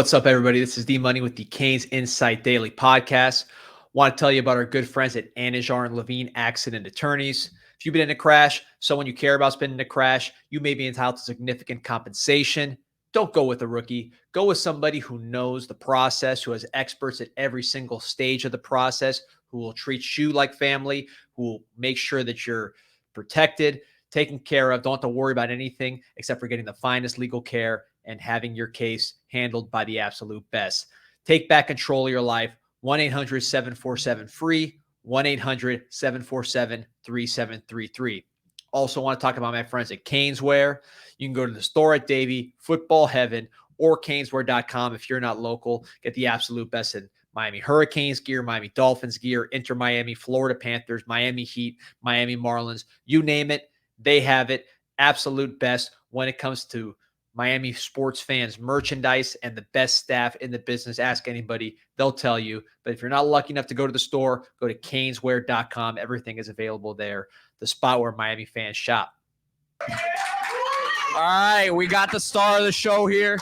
What's up, everybody? This is D-Money with the CanesInSight Daily Podcast. Want to tell you about our good friends at Anijar and Levine Accident Attorneys. If you've been in a crash, someone you care about's been in a crash, you may be entitled to significant compensation. Don't go with a rookie. Go with somebody who knows the process, who has experts at every single stage of the process, who will treat you like family, who will make sure that you're protected, taken care of. Don't have to worry about anything except for getting the finest legal care and having your case handled by the absolute best. Take back control of your life. 1-800-747-FREE, 1-800-747-3733. Also want to talk about my friends at Caneswear. You can go to the store at Davie, Football Heaven, or caneswear.com if you're not local. Get the absolute best in Miami Hurricanes gear, Miami Dolphins gear, Inter Miami, Florida Panthers, Miami Heat, Miami Marlins. You name it, they have it. Absolute best when it comes to Miami sports fans merchandise and the best staff in the business. Ask anybody, they'll tell you. But if you're not lucky enough to go to the store, go to caneswear.com. Everything is available there, the spot where Miami fans shop. All right, we got the star of the show here.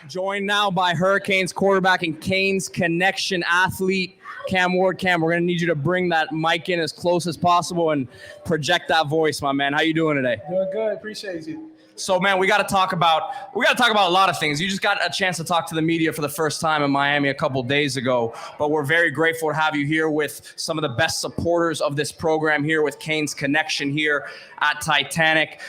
Joined now by Hurricanes quarterback and Canes connection athlete, Cam Ward. Cam, we're going to need you to bring that mic in as close as possible and project that voice, my man. How you doing today? Doing good. Appreciate you. So, man, we got to talk about a lot of things. You just got a chance to talk to the media for the first time in Miami a couple days ago, but we're very grateful to have you here with some of the best supporters of this program here with Canes Connection here at Titanic.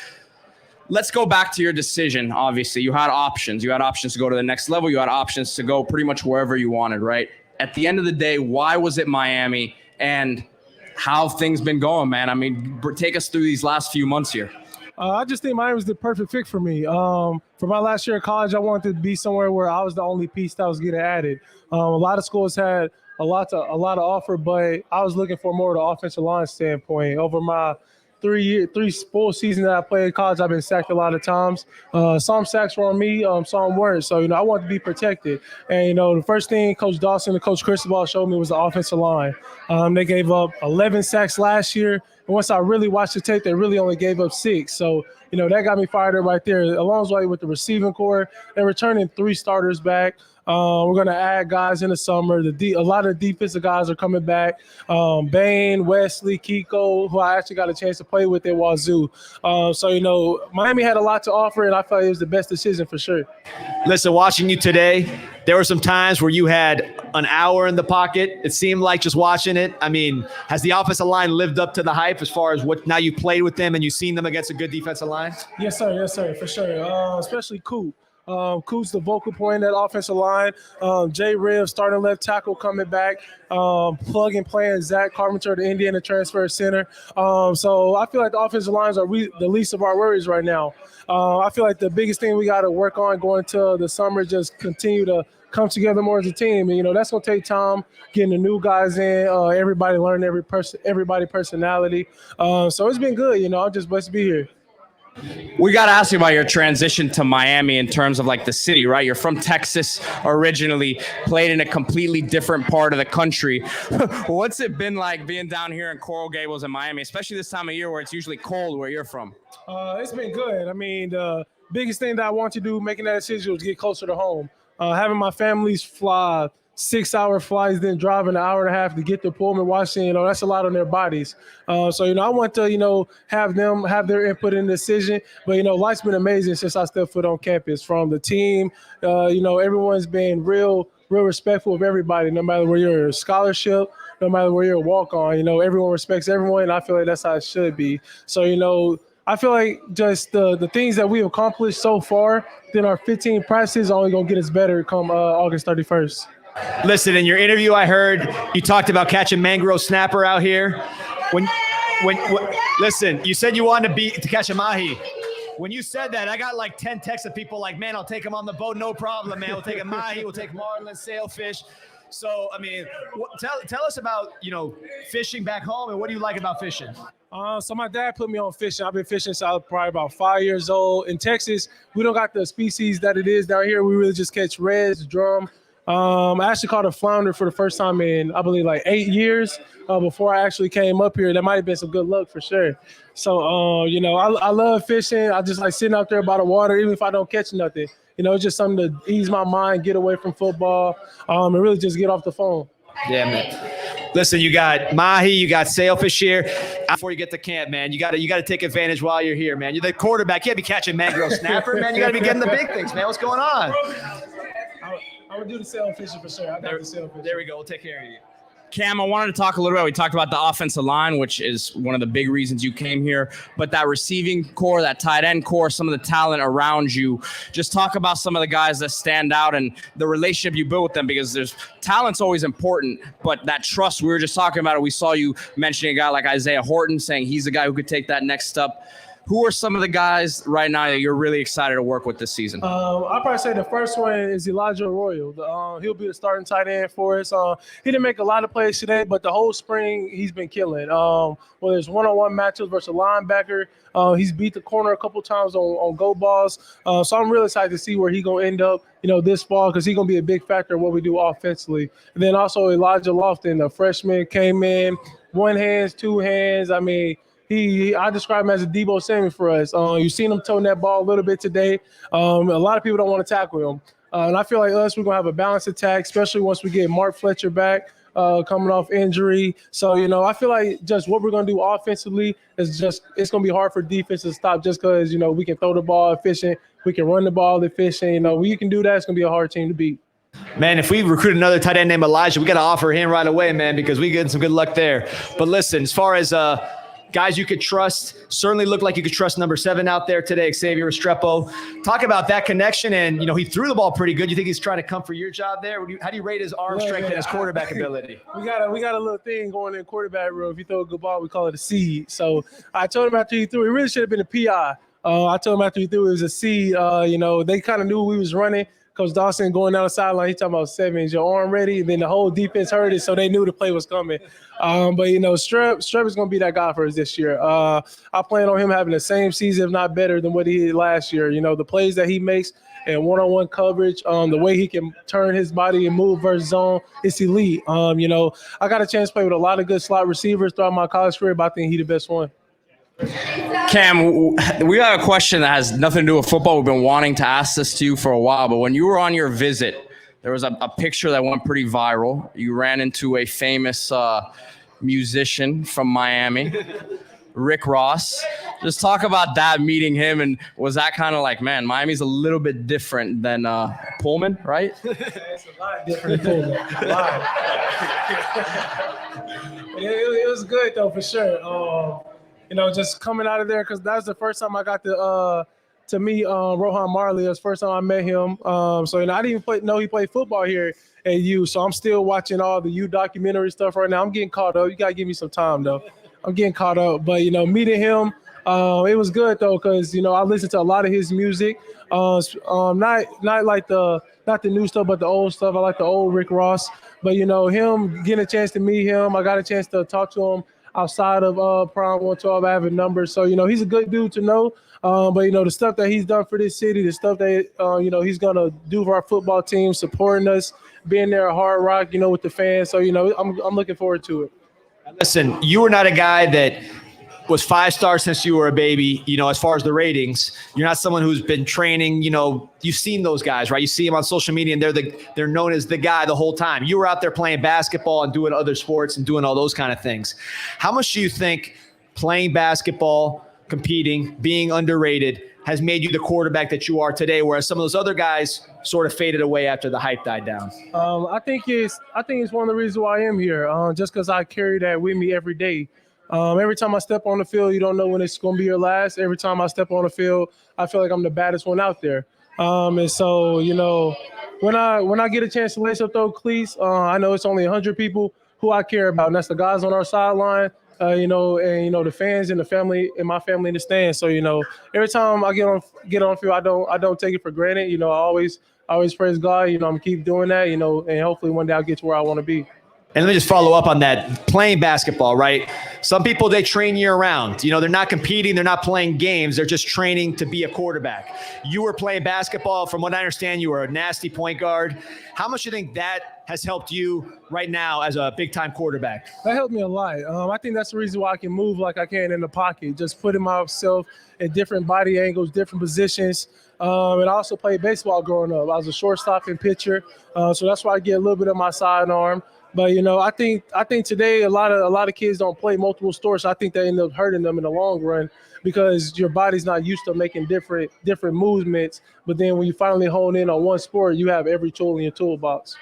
Let's go back to your decision. Obviously, you had options. You had options to go to the next level. You had options to go pretty much wherever you wanted, right? At the end of the day, why was it Miami, and how have things been going, man? I mean, take us through these last few months here. I just think Miami was the perfect fit for me. For my last year of college, I wanted to be somewhere where I was the only piece that was getting added. A lot of schools had a lot to offer, but I was looking for more of the offensive line standpoint. Over my three full seasons that I played in college, I've been sacked a lot of times. Some sacks were on me, some weren't. So, I wanted to be protected. And, the first thing Coach Dawson and Coach Cristobal showed me was the offensive line. They gave up 11 sacks last year. And once I really watched the tape, they really only gave up 6. So, that got me fired up right there. Along the way with the receiving core, they're returning 3 starters back. We're going to add guys in the summer. A lot of defensive guys are coming back. Bain, Wesley, Kiko, who I actually got a chance to play with at Wazoo. So, Miami had a lot to offer, and I felt it was the best decision for sure. Listen, watching you today, there were some times where you had an hour in the pocket. It seemed like just watching it. I mean, has the offensive line lived up to the hype as far as what now you played with them and you've seen them against a good defensive line? Yes, sir, for sure. Especially Coop. Coop's the vocal point in that offensive line. Jay Riv, starting left tackle, coming back. Plug and playing Zach Carpenter, the Indiana transfer center. So I feel like the offensive lines are the least of our worries right now. I feel like the biggest thing we got to work on going to the summer, just continue to come together more as a team. And, that's going to take time, getting the new guys in, everybody learning everybody's personality. So it's been good. I'm just blessed to be here. We got to ask you about your transition to Miami in terms of like the city, right? You're from Texas originally, played in a completely different part of the country. What's it been like being down here in Coral Gables in Miami, especially this time of year where it's usually cold where you're from? It's been good. I mean, the biggest thing that I want to do making that decision was get closer to home. Having my families fly 6-hour flights, then driving an hour and a half to get to Pullman, Washington, that's a lot on their bodies. So, I want to, have them have their input in the decision. But, life's been amazing since I stepped foot on campus. From the team, everyone's been real respectful of everybody, no matter where you're a scholarship, no matter where you're a walk-on. Everyone respects everyone, and I feel like that's how it should be. So, I feel like just the things that we've accomplished so far, then our 15 practices are only going to get us better come August 31st. Listen, in your interview, I heard you talked about catching mangrove snapper out here. Listen, you said you wanted to catch a mahi. When you said that, I got like 10 texts of people like, man, I'll take him on the boat, no problem, man. We'll take a mahi, we'll take marlin, sailfish. So, I mean, tell us about, fishing back home, and what do you like about fishing? So my dad put me on fishing. I've been fishing since I was probably about 5 years old. In Texas, we don't got the species that it is down here. We really just catch reds, drum, I actually caught a flounder for the first time in, I believe, like 8 years before I actually came up here. That might have been some good luck for sure. So, I love fishing. I just like sitting out there by the water, even if I don't catch nothing. It's just something to ease my mind, get away from football, and really just get off the phone. Yeah, man. Listen, you got mahi, you got sailfish here. Before you get to camp, man, you got to take advantage while you're here, man. You're the quarterback. You can't be catching mangrove snapper, man. You got to be getting the big things, man. What's going on? I would do the sailfishing for sure. I got the sailfishing. There we go. We'll take care of you. Cam, I wanted to talk a little bit. We talked about the offensive line, which is one of the big reasons you came here. But that receiving core, that tight end core, some of the talent around you. Just talk about some of the guys that stand out and the relationship you build with them, because talent's always important. But that trust, we were just talking about it. We saw you mentioning a guy like Isaiah Horton, saying he's a guy who could take that next step. Who are some of the guys right now that you're really excited to work with this season? I'll probably say the first one is Elijah Arroyo. He'll be the starting tight end for us. He didn't make a lot of plays today, but the whole spring he's been killing. Whether it's one-on-one matchups versus a linebacker, he's beat the corner a couple times on go balls. So I'm really excited to see where he's going to end up, this fall, because he's going to be a big factor in what we do offensively. And then also Elijah Lofton, a freshman, came in, one hands, two hands. I mean, I describe him as a Debo Samuel for us. You've seen him toting that ball a little bit today. A lot of people don't want to tackle him. And I feel like us, we're going to have a balanced attack, especially once we get Mark Fletcher back coming off injury. So, I feel like just what we're going to do offensively is it's going to be hard for defense to stop just because, we can throw the ball efficient. We can run the ball efficient. When you can do that, it's going to be a hard team to beat. Man, if we recruit another tight end named Elijah, we got to offer him right away, man, because we get some good luck there. But listen, as far as guys you could trust, certainly looked like you could trust number 7 out there today, Xavier Restrepo. Talk about that connection, and he threw the ball pretty good. You think he's trying to come for your job there? How do you rate his arm strength and his quarterback ability? We got a little thing going in quarterback room. If you throw a good ball, we call it a seed. So I told him after he threw, it really should have been a PI. I told him after he threw, it was a seed. They kind of knew we was running. Coach Dawson going down the sideline, he talking about 7, is your arm ready? And then the whole defense heard it, so they knew the play was coming. But Strep is going to be that guy for us this year. I plan on him having the same season, if not better, than what he did last year. The plays that he makes and one-on-one coverage, the way he can turn his body and move versus zone, it's elite. I got a chance to play with a lot of good slot receivers throughout my college career, but I think he's the best one. Cam, we got a question that has nothing to do with football. We've been wanting to ask this to you for a while, but when you were on your visit, there was a picture that went pretty viral. You ran into a famous musician from Miami, Rick Ross. Just talk about that, meeting him, and was that kind of like, man, Miami's a little bit different than Pullman, right? It's a lot different than Pullman. A lot. It was good, though, for sure. Just coming out of there, because that was the first time I got to meet Rohan Marley. It was the first time I met him. I didn't even know he played football here at U. So I'm still watching all the U documentary stuff right now. I'm getting caught up. You got to give me some time, though. I'm getting caught up. But, meeting him, it was good, though, because, I listened to a lot of his music. Not like not the new stuff, but the old stuff. I like the old Rick Ross. But, him, getting a chance to meet him, I got a chance to talk to him outside of Prime 112. I have a number. So, he's a good dude to know. But, the stuff that he's done for this city, the stuff that, he's going to do for our football team, supporting us, being there at Hard Rock, with the fans. So, I'm looking forward to it. Listen, you were not a guy that was 5-star since you were a baby, as far as the ratings. You're not someone who's been training, you've seen those guys, right? You see them on social media and they're known as the guy the whole time. You were out there playing basketball and doing other sports and doing all those kind of things. How much do you think playing basketball, competing, being underrated has made you the quarterback that you are today, whereas some of those other guys sort of faded away after the hype died down? I think it's one of the reasons why I am here, just because I carry that with me every day. Every time I step on the field, you don't know when it's going to be your last. Every time I step on the field, I feel like I'm the baddest one out there. And so, when I get a chance to lace up those cleats, I know it's only 100 people who I care about, and that's the guys on our sideline, and the fans and the family and my family in the stands. So, every time I get on field, I don't take it for granted. I always praise God. I'm keep doing that. And hopefully one day I'll get to where I want to be. And let me just follow up on that. Playing basketball, right? Some people, they train year round. You know, they're not competing. They're not playing games. They're just training to be a quarterback. You were playing basketball. From what I understand, you were a nasty point guard. How much do you think that has helped you right now as a big-time quarterback? That helped me a lot. I think that's the reason why I can move like I can in the pocket, just putting myself in different body angles, different positions. And I also played baseball growing up. I was a shortstop and pitcher, so that's why I get a little bit of my sidearm. But you know, I think today a lot of kids don't play multiple sports. I think they end up hurting them in the long run because your body's not used to making different movements. But then when you finally hone in on one sport, you have every tool in your toolbox.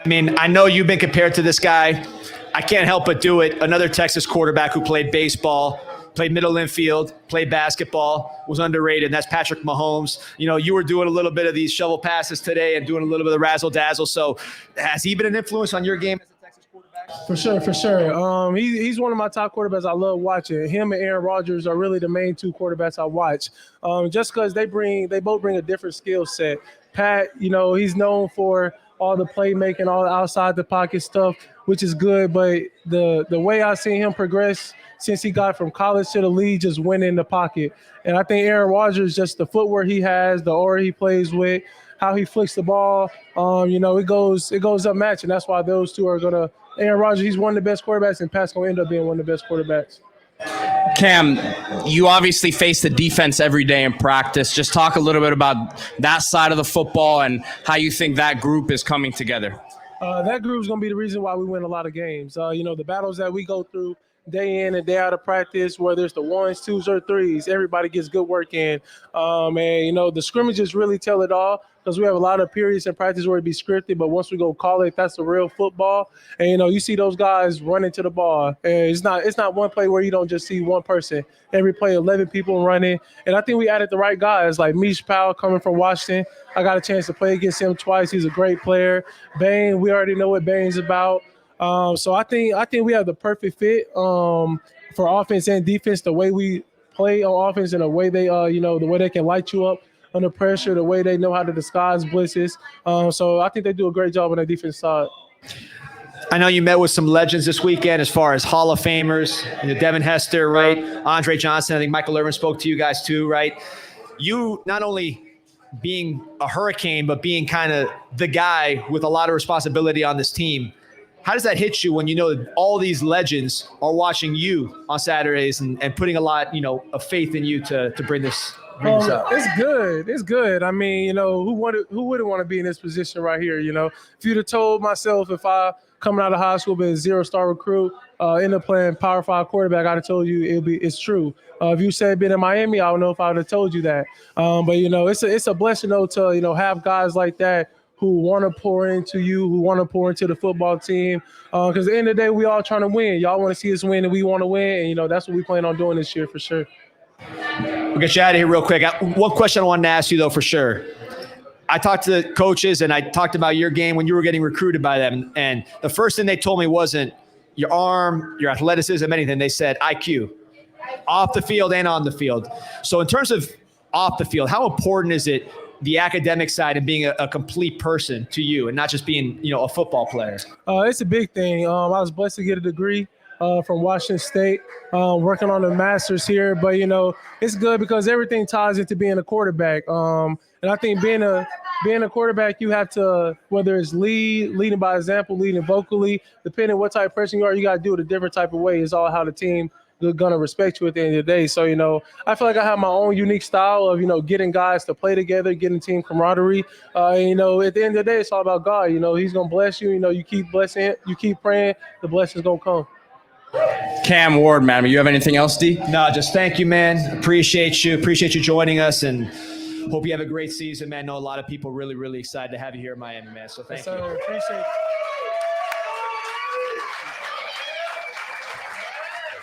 I mean, I know you've been compared to this guy. I can't help but do it. Another Texas quarterback who played baseball, played middle infield, played basketball, was underrated. And that's Patrick Mahomes. You know, you were doing a little bit of these shovel passes today and doing a little bit of razzle dazzle. So has he been an influence on your game as a Texas quarterback? For sure. He's one of my top quarterbacks I love watching. Him and Aaron Rodgers are really the main two quarterbacks I watch. Just because they both bring a different skill set. Pat, you know, he's known for all the playmaking, all the outside the pocket stuff, which is good. But the way I seen him progress since he got from college to the league, just went in the pocket. And I think Aaron Rodgers, just the footwork he has, the aura he plays with, how he flicks the ball, you know, it goes up match. And that's why those two are gonna. Aaron Rodgers, he's one of the best quarterbacks, and Pat's gonna end up being one of the best quarterbacks. Cam, you obviously face the defense every day in practice. Just talk a little bit about that side of the football and how you think that group is coming together. That group is going to be the reason why we win a lot of games. You know, the battles that we go through day in and day out of practice, whether it's the 1s, 2s, or 3s, everybody gets good work in. And, you know, the scrimmages really tell it all because we have a lot of periods in practice where it be scripted, but once we go call it, that's the real football. And, you know, you see those guys running to the ball. And it's not one play where you don't just see one person. Every play, 11 people running. And I think we added the right guys, like Mish Powell coming from Washington. I got a chance to play against him twice. He's a great player. Bain, we already know what Bain's about. So I think we have the perfect fit for offense and defense. The way we play on offense and the way they, you know, the way they can light you up under pressure, the way they know how to disguise blitzes. So I think they do a great job on the defense side. I know you met with some legends this weekend as far as Hall of Famers, you know, Devin Hester, right? Andre Johnson. I think Michael Irvin spoke to you guys too, right? You not only being a Hurricane, but being kind of the guy with a lot of responsibility on this team. How does that hit you when you know that all these legends are watching you on Saturdays and putting a lot, you know, of faith in you to bring this up? It's good. I mean, you know, who wouldn't want to be in this position right here? You know, if you'd have told myself if I coming out of high school been a 0-star recruit, end up playing Power 5 quarterback, I'd have told you it's true. If you said been in Miami, I don't know if I would have told you that. But you know, it's a blessing though to, you know, have guys like that who want to pour into you, who want to pour into the football team. Because at the end of the day, we all trying to win. Y'all want to see us win, and we want to win. And, you know, that's what we plan on doing this year for sure. We'll get you out of here real quick. One question I wanted to ask you, though, for sure. I talked to the coaches, and I talked about your game when you were getting recruited by them. And the first thing they told me wasn't your arm, your athleticism, anything. They said IQ, off the field and on the field. So in terms of off the field, how important is it, the academic side and being a complete person to you and not just being, you know, a football player? It's a big thing. I was blessed to get a degree from Washington State, working on the master's here. But, you know, it's good because everything ties into being a quarterback. And I think being a quarterback, you have to, whether it's leading by example, leading vocally, depending on what type of person you are, you got to do it a different type of way. It's all how the team they're going to respect you at the end of the day. So, you know, I feel like I have my own unique style of, you know, getting guys to play together, getting team camaraderie. And, you know, at the end of the day, it's all about God. You know, he's going to bless you. You know, you keep blessing it. You keep praying. The blessing's going to come. Cam Ward, man. You have anything else, D? No, just thank you, man. Appreciate you joining us, and hope you have a great season, man. I know a lot of people really, really excited to have you here in Miami, man. So thank you. Appreciate it.